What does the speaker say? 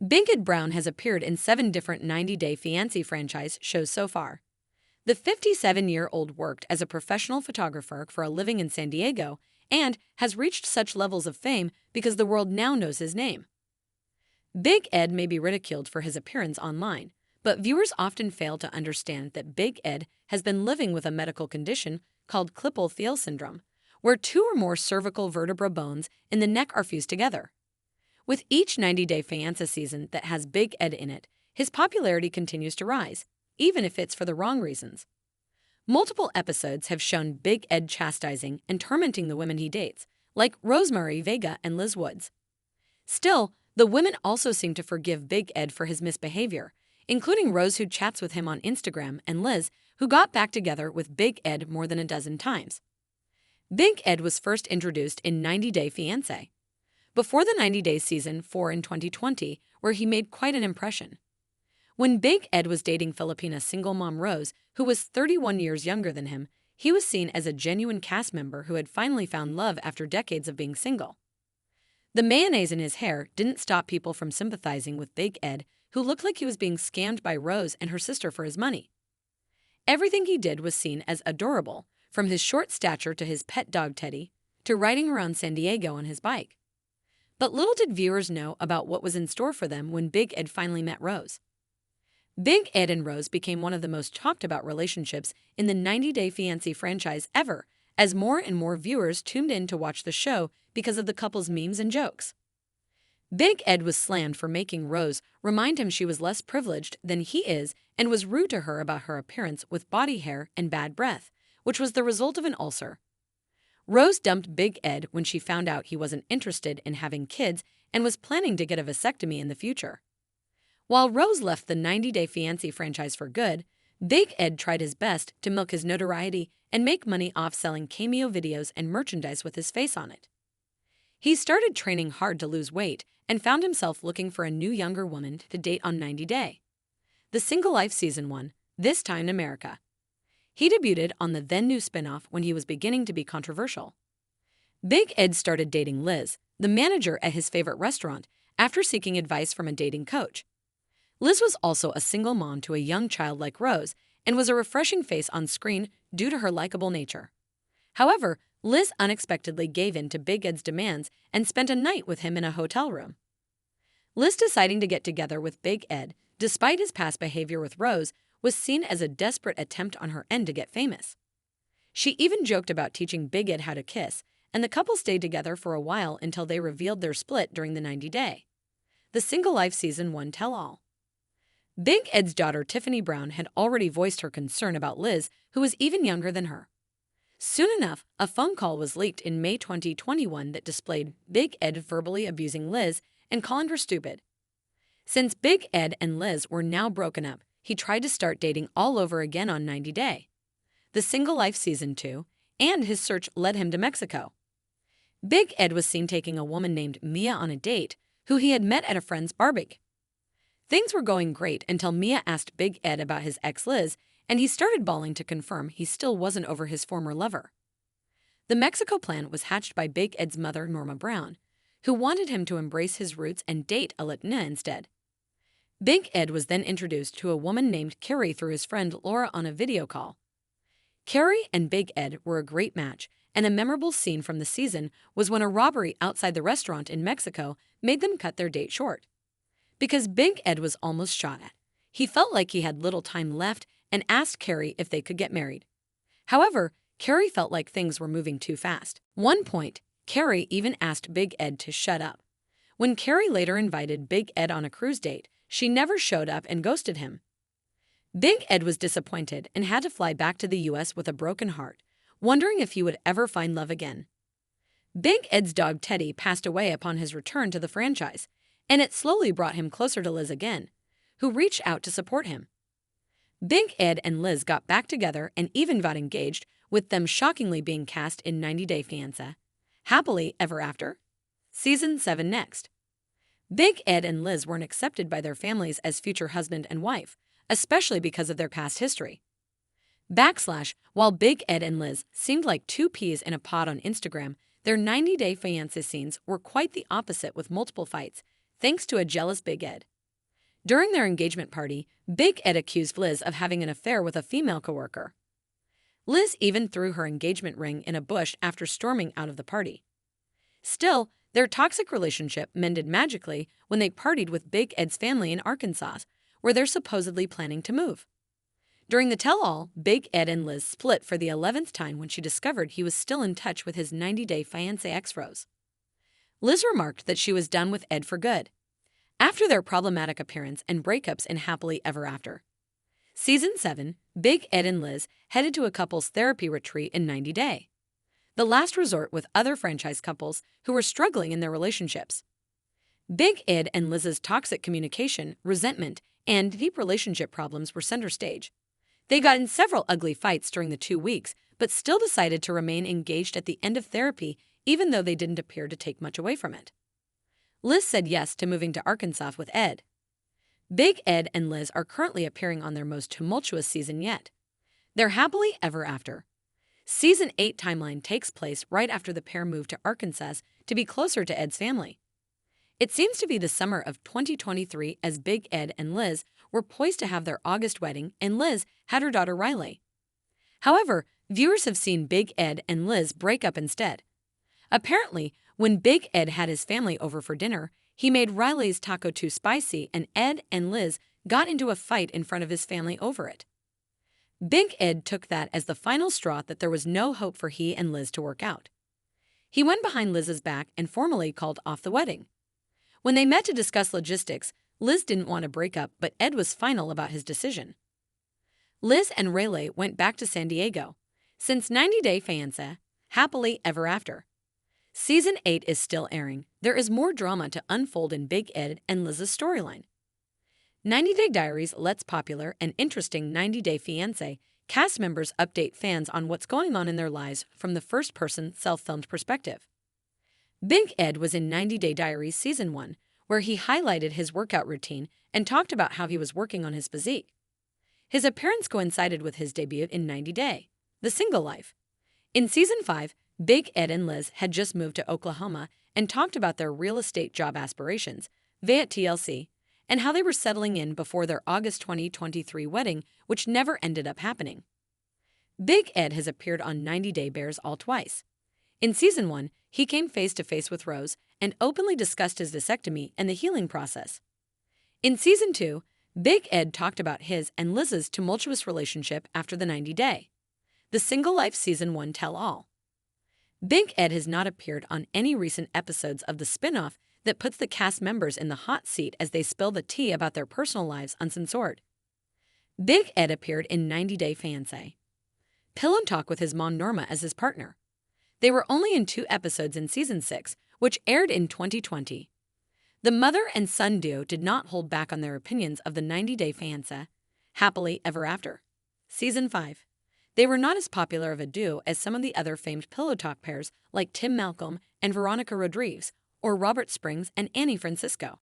Big Ed Brown has appeared in 7 different 90-Day Fiancé franchise shows so far. The 57-year-old worked as a professional photographer for a living in San Diego and has reached such levels of fame because the world now knows his name. Big Ed may be ridiculed for his appearance online, but viewers often fail to understand that Big Ed has been living with a medical condition called Klippel-Thiel syndrome, where 2 or more cervical vertebra bones in the neck are fused together. With each 90-Day Fiancé season that has Big Ed in it, his popularity continues to rise, even if it's for the wrong reasons. Multiple episodes have shown Big Ed chastising and tormenting the women he dates, like Rosemary Vega and Liz Woods. Still, the women also seem to forgive Big Ed for his misbehavior, including Rose, who chats with him on Instagram, and Liz, who got back together with Big Ed more than a dozen times. Big Ed was first introduced in 90-Day Fiancé, before the 90-Day Season 4 in 2020, where he made quite an impression. When Big Ed was dating Filipina single mom Rose, who was 31 years younger than him, he was seen as a genuine cast member who had finally found love after decades of being single. The mayonnaise in his hair didn't stop people from sympathizing with Big Ed, who looked like he was being scammed by Rose and her sister for his money. Everything he did was seen as adorable, from his short stature to his pet dog Teddy, to riding around San Diego on his bike. But little did viewers know about what was in store for them when Big Ed finally met Rose. Big Ed and Rose became one of the most talked about relationships in the 90-Day Fiancé franchise ever, as more and more viewers tuned in to watch the show because of the couple's memes and jokes. Big Ed was slammed for making Rose remind him she was less privileged than he is and was rude to her about her appearance with body hair and bad breath, which was the result of an ulcer. Rose dumped Big Ed when she found out he wasn't interested in having kids and was planning to get a vasectomy in the future. While Rose left the 90-Day Fiancé franchise for good, Big Ed tried his best to milk his notoriety and make money off selling cameo videos and merchandise with his face on it. He started training hard to lose weight and found himself looking for a new younger woman to date on 90-Day. The Single Life Season 1, this time in America. He debuted on the then-new spinoff when he was beginning to be controversial. Big Ed started dating Liz, the manager at his favorite restaurant, after seeking advice from a dating coach. Liz was also a single mom to a young child like Rose and was a refreshing face on screen due to her likable nature. However, Liz unexpectedly gave in to Big Ed's demands and spent a night with him in a hotel room. Liz deciding to get together with Big Ed, despite his past behavior with Rose, was seen as a desperate attempt on her end to get famous. She even joked about teaching Big Ed how to kiss, and the couple stayed together for a while until they revealed their split during the 90-Day. The Single Life Season 1 tell-all. Big Ed's daughter Tiffany Brown had already voiced her concern about Liz, who was even younger than her. Soon enough, a phone call was leaked in May 2021 that displayed Big Ed verbally abusing Liz and calling her stupid. Since Big Ed and Liz were now broken up, he tried to start dating all over again on 90-Day, The Single Life Season 2, and his search led him to Mexico. Big Ed was seen taking a woman named Mia on a date, who he had met at a friend's barbecue. Things were going great until Mia asked Big Ed about his ex Liz, and he started bawling to confirm he still wasn't over his former lover. The Mexico plan was hatched by Big Ed's mother, Norma Brown, who wanted him to embrace his roots and date a Latina instead. Big Ed was then introduced to a woman named Carrie through his friend Laura on a video call. Carrie and Big Ed were a great match, and a memorable scene from the season was when a robbery outside the restaurant in Mexico made them cut their date short. Because Big Ed was almost shot at, he felt like he had little time left and asked Carrie if they could get married. However, Carrie felt like things were moving too fast. One point, Carrie even asked Big Ed to shut up. When Carrie later invited Big Ed on a cruise date, she never showed up and ghosted him. Big Ed was disappointed and had to fly back to the U.S. with a broken heart, wondering if he would ever find love again. Big Ed's dog Teddy passed away upon his return to the franchise, and it slowly brought him closer to Liz again, who reached out to support him. Big Ed and Liz got back together and even got engaged, with them shockingly being cast in 90-Day Fiancé. Happily Ever After? Season 7 next. Big Ed and Liz weren't accepted by their families as future husband and wife, especially because of their past history. While Big Ed and Liz seemed like two peas in a pod on Instagram, their 90-Day Fiancé scenes were quite the opposite, with multiple fights, thanks to a jealous Big Ed. During their engagement party, Big Ed accused Liz of having an affair with a female coworker. Liz even threw her engagement ring in a bush after storming out of the party. Still, their toxic relationship mended magically when they partied with Big Ed's family in Arkansas, where they're supposedly planning to move. During the tell-all, Big Ed and Liz split for the 11th time when she discovered he was still in touch with his 90-day fiancé ex-Rose. Liz remarked that she was done with Ed for good, after their problematic appearance and breakups in Happily Ever After. Season 7, Big Ed and Liz headed to a couples therapy retreat in 90 Day, the last resort with other franchise couples who were struggling in their relationships. Big Ed and Liz's toxic communication, resentment, and deep relationship problems were center stage. They got in several ugly fights during the 2 weeks, but still decided to remain engaged at the end of therapy, even though they didn't appear to take much away from it. Liz said yes to moving to Arkansas with Ed. Big Ed and Liz are currently appearing on their most tumultuous season yet. They're Happily Ever After. Season 8 timeline takes place right after the pair moved to Arkansas to be closer to Ed's family. It seems to be the summer of 2023 as Big Ed and Liz were poised to have their August wedding and Liz had her daughter Riley. However, viewers have seen Big Ed and Liz break up instead. Apparently, when Big Ed had his family over for dinner, he made Riley's taco too spicy and Ed and Liz got into a fight in front of his family over it. Big Ed took that as the final straw that there was no hope for he and Liz to work out. He went behind Liz's back and formally called off the wedding. When they met to discuss logistics, Liz didn't want to break up, but Ed was final about his decision. Liz and Riley went back to San Diego. Since 90 Day Fiancé, Happily Ever After. Season 8 is still airing. There is more drama to unfold in Big Ed and Liz's storyline. 90 Day Diaries lets popular and interesting 90 Day Fiancé cast members update fans on what's going on in their lives from the first-person self-filmed perspective. Big Ed was in 90 Day Diaries Season 1, where he highlighted his workout routine and talked about how he was working on his physique. His appearance coincided with his debut in 90 Day, The Single Life. In Season 5, Big Ed and Liz had just moved to Oklahoma and talked about their real estate job aspirations via TLC and how they were settling in before their August 2023 wedding, which never ended up happening. Big Ed has appeared on 90 Day Bears all twice. In Season 1, he came face-to-face with Rose and openly discussed his vasectomy and the healing process. In Season 2, Big Ed talked about his and Liz's tumultuous relationship after the 90 Day, The Single Life Season 1 Tell-All. Big Ed has not appeared on any recent episodes of the spin-off that puts the cast members in the hot seat as they spill the tea about their personal lives uncensored. Big Ed appeared in 90 Day Fiancé. Pillow Talk with his mom Norma as his partner. They were only in 2 episodes in Season 6, which aired in 2020. The mother and son duo did not hold back on their opinions of the 90 Day Fiancé, Happily Ever After. Season 5. They were not as popular of a duo as some of the other famed Pillow Talk pairs like Tim Malcolm and Veronica Rodriguez or Robert Springs and Annie Francisco.